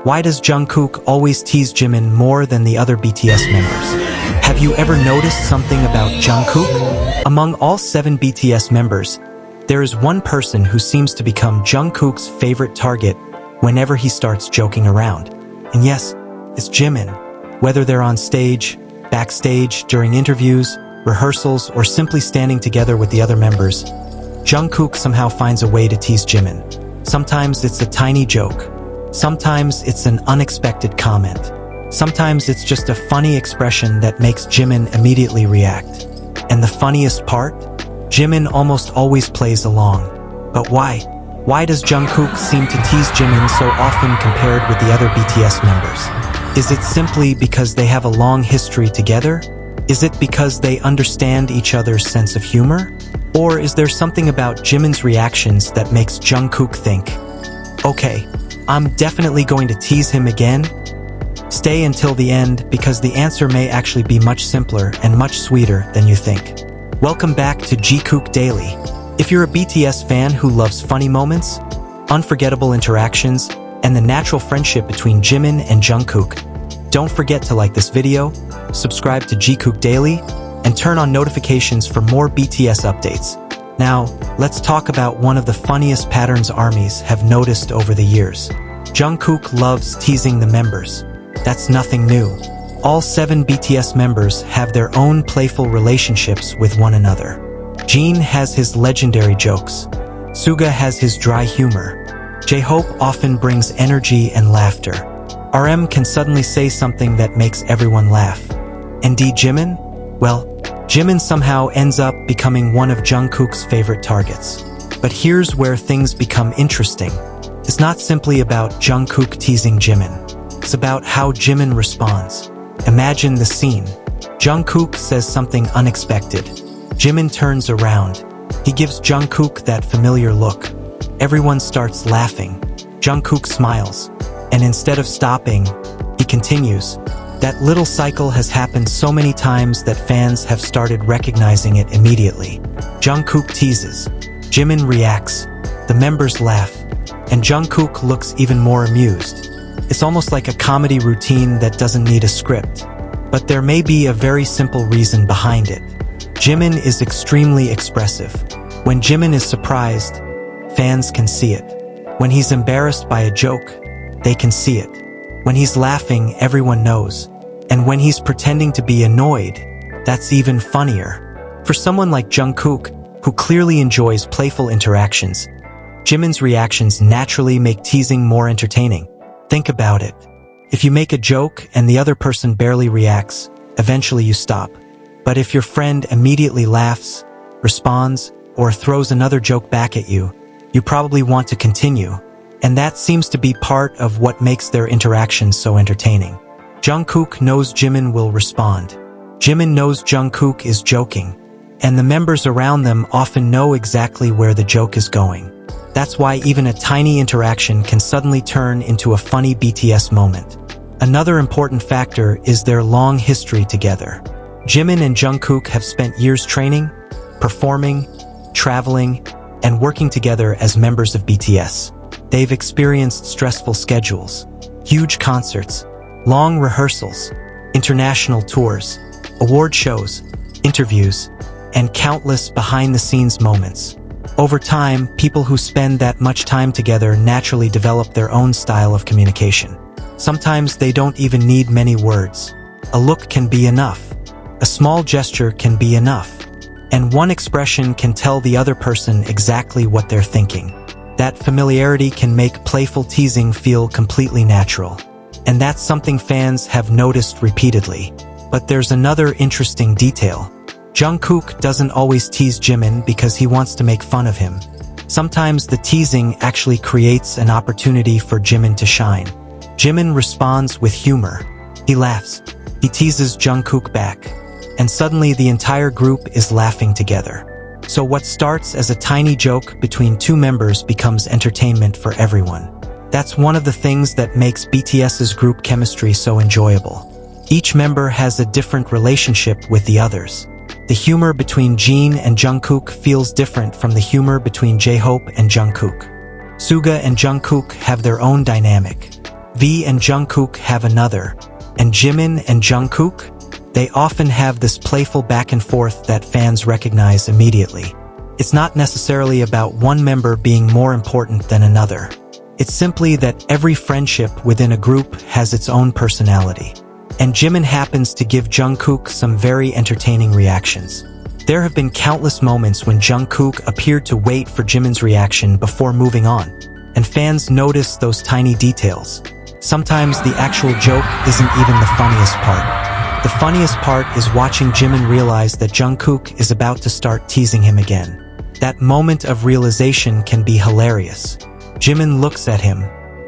Why does Jungkook always tease Jimin more than the other BTS members? Have you ever noticed something about Jungkook? Among all 7 BTS members, there is one person who seems to become Jungkook's favorite target whenever he starts joking around. And yes, it's Jimin. Whether they're on stage, backstage, during interviews, rehearsals, or simply standing together with the other members, Jungkook somehow finds a way to tease Jimin. Sometimes it's a tiny joke. Sometimes it's an unexpected comment. Sometimes it's just a funny expression that makes Jimin immediately react. And the funniest part? Jimin almost always plays along. But why? Why does Jungkook seem to tease Jimin so often compared with the other BTS members? Is it simply because they have a long history together? Is it because they understand each other's sense of humor? Or is there something about Jimin's reactions that makes Jungkook think, okay, I'm definitely going to tease him again? Stay until the end because the answer may actually be much simpler and much sweeter than you think. Welcome back to JiKook Daily. If you're a BTS fan who loves funny moments, unforgettable interactions, and the natural friendship between Jimin and Jungkook, don't forget to like this video, subscribe to JiKook Daily, and turn on notifications for more BTS updates. Now, let's talk about one of the funniest patterns ARMYs have noticed over the years. Jungkook loves teasing the members. That's nothing new. All 7 BTS members have their own playful relationships with one another. Jin has his legendary jokes. Suga has his dry humor. J-Hope often brings energy and laughter. RM can suddenly say something that makes everyone laugh. And Jimin? Well, Jimin somehow ends up becoming one of Jungkook's favorite targets. But here's where things become interesting. It's not simply about Jungkook teasing Jimin. It's about how Jimin responds. Imagine the scene. Jungkook says something unexpected. Jimin turns around. He gives Jungkook that familiar look. Everyone starts laughing. Jungkook smiles. And instead of stopping, he continues. That little cycle has happened so many times that fans have started recognizing it immediately. Jungkook teases. Jimin reacts. The members laugh. And Jungkook looks even more amused. It's almost like a comedy routine that doesn't need a script. But there may be a very simple reason behind it. Jimin is extremely expressive. When Jimin is surprised, fans can see it. When he's embarrassed by a joke, they can see it. When he's laughing, everyone knows. And when he's pretending to be annoyed, that's even funnier. For someone like Jungkook, who clearly enjoys playful interactions, Jimin's reactions naturally make teasing more entertaining. Think about it. If you make a joke and the other person barely reacts, eventually you stop. But if your friend immediately laughs, responds, or throws another joke back at you, you probably want to continue. And that seems to be part of what makes their interactions so entertaining. Jungkook knows Jimin will respond. Jimin knows Jungkook is joking. And the members around them often know exactly where the joke is going. That's why even a tiny interaction can suddenly turn into a funny BTS moment. Another important factor is their long history together. Jimin and Jungkook have spent years training, performing, traveling, and working together as members of BTS. They've experienced stressful schedules, huge concerts, long rehearsals, international tours, award shows, interviews, and countless behind-the-scenes moments. Over time, people who spend that much time together naturally develop their own style of communication. Sometimes they don't even need many words. A look can be enough. A small gesture can be enough. And one expression can tell the other person exactly what they're thinking. That familiarity can make playful teasing feel completely natural. And that's something fans have noticed repeatedly. But there's another interesting detail. Jungkook doesn't always tease Jimin because he wants to make fun of him. Sometimes the teasing actually creates an opportunity for Jimin to shine. Jimin responds with humor. He laughs. He teases Jungkook back. And suddenly the entire group is laughing together. So what starts as a tiny joke between 2 members becomes entertainment for everyone. That's one of the things that makes BTS's group chemistry so enjoyable. Each member has a different relationship with the others. The humor between Jin and Jungkook feels different from the humor between J-Hope and Jungkook. Suga and Jungkook have their own dynamic. V and Jungkook have another. And Jimin and Jungkook? They often have this playful back and forth that fans recognize immediately. It's not necessarily about one member being more important than another. It's simply that every friendship within a group has its own personality. And Jimin happens to give Jungkook some very entertaining reactions. There have been countless moments when Jungkook appeared to wait for Jimin's reaction before moving on, and fans notice those tiny details. Sometimes the actual joke isn't even the funniest part. The funniest part is watching Jimin realize that Jungkook is about to start teasing him again. That moment of realization can be hilarious. Jimin looks at him.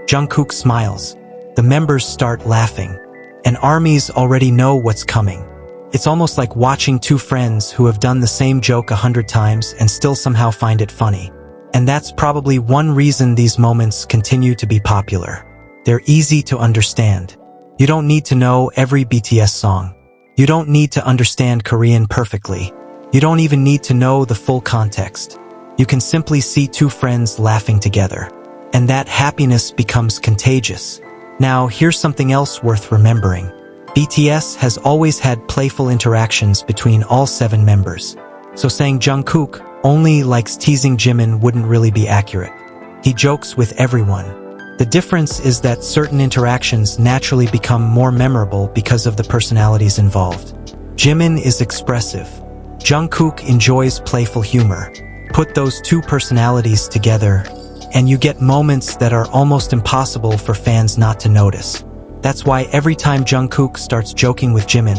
Jungkook smiles. The members start laughing. And armies already know what's coming. It's almost like watching two friends who have done the same joke 100 times and still somehow find it funny. And that's probably one reason these moments continue to be popular. They're easy to understand. You don't need to know every BTS song. You don't need to understand Korean perfectly. You don't even need to know the full context. You can simply see two friends laughing together. And that happiness becomes contagious. Now, here's something else worth remembering. BTS has always had playful interactions between all 7 members. So saying Jungkook only likes teasing Jimin wouldn't really be accurate. He jokes with everyone. The difference is that certain interactions naturally become more memorable because of the personalities involved. Jimin is expressive. Jungkook enjoys playful humor. Put those two personalities together, and you get moments that are almost impossible for fans not to notice. That's why every time Jungkook starts joking with Jimin,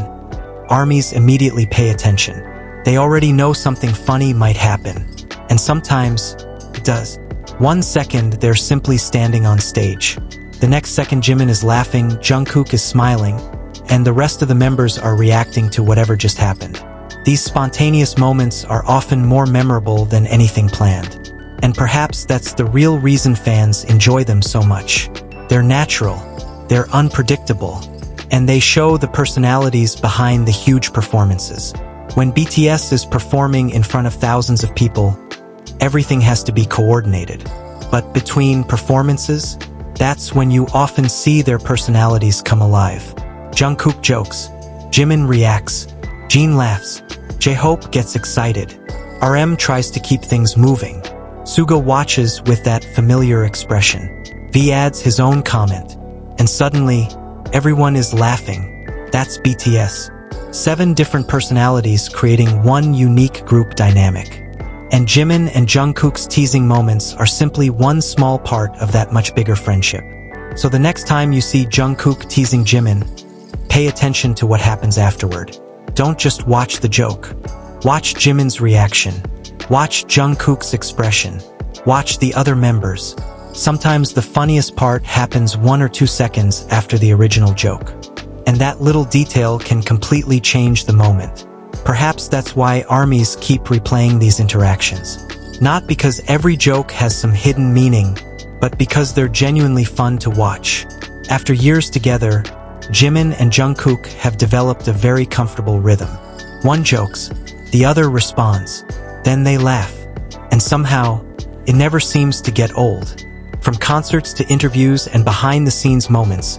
armies immediately pay attention. They already know something funny might happen. And sometimes, it does. 1 second, they're simply standing on stage. The next second, Jimin is laughing, Jungkook is smiling, and the rest of the members are reacting to whatever just happened. These spontaneous moments are often more memorable than anything planned. And perhaps that's the real reason fans enjoy them so much. They're natural, they're unpredictable, and they show the personalities behind the huge performances. When BTS is performing in front of thousands of people, everything has to be coordinated. But between performances, that's when you often see their personalities come alive. Jungkook jokes, Jimin reacts, Jin laughs, J-Hope gets excited, RM tries to keep things moving, Suga watches with that familiar expression, V adds his own comment, and suddenly, everyone is laughing. That's BTS. 7 different personalities creating one unique group dynamic. And Jimin and Jungkook's teasing moments are simply one small part of that much bigger friendship. So the next time you see Jungkook teasing Jimin, pay attention to what happens afterward. Don't just watch the joke. Watch Jimin's reaction. Watch Jungkook's expression. Watch the other members. Sometimes the funniest part happens 1 or 2 seconds after the original joke. And that little detail can completely change the moment. Perhaps that's why armies keep replaying these interactions. Not because every joke has some hidden meaning, but because they're genuinely fun to watch. After years together, Jimin and Jungkook have developed a very comfortable rhythm. One jokes, the other responds, then they laugh. And somehow, it never seems to get old. From concerts to interviews and behind-the-scenes moments,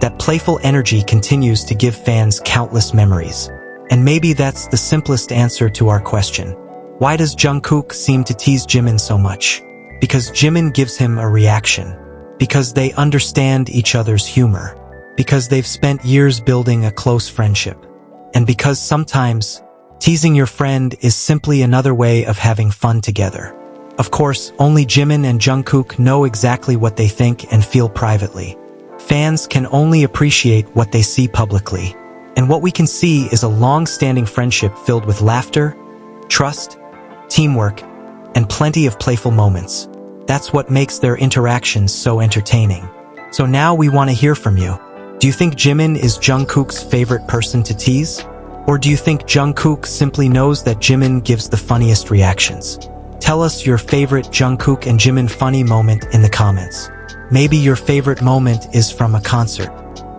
that playful energy continues to give fans countless memories. And maybe that's the simplest answer to our question. Why does Jungkook seem to tease Jimin so much? Because Jimin gives him a reaction. Because they understand each other's humor. Because they've spent years building a close friendship. And because sometimes, teasing your friend is simply another way of having fun together. Of course, only Jimin and Jungkook know exactly what they think and feel privately. Fans can only appreciate what they see publicly. And what we can see is a long-standing friendship filled with laughter, trust, teamwork, and plenty of playful moments. That's what makes their interactions so entertaining. So now we want to hear from you. Do you think Jimin is Jungkook's favorite person to tease? Or do you think Jungkook simply knows that Jimin gives the funniest reactions? Tell us your favorite Jungkook and Jimin funny moment in the comments. Maybe your favorite moment is from a concert.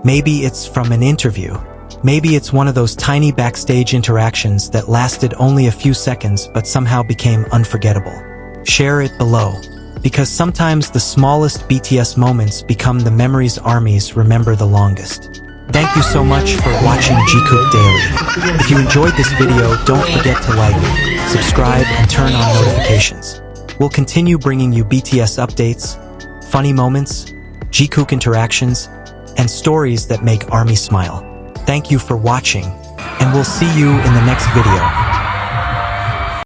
Maybe it's from an interview. Maybe it's one of those tiny backstage interactions that lasted only a few seconds but somehow became unforgettable. Share it below. because sometimes the smallest BTS moments become the memories armies remember the longest. Thank you so much for watching JiKook Daily. If you enjoyed this video, don't forget to like, subscribe, and turn on notifications. We'll continue bringing you BTS updates, funny moments, JiKook interactions, and stories that make ARMY smile. Thank you for watching, and we'll see you in the next video.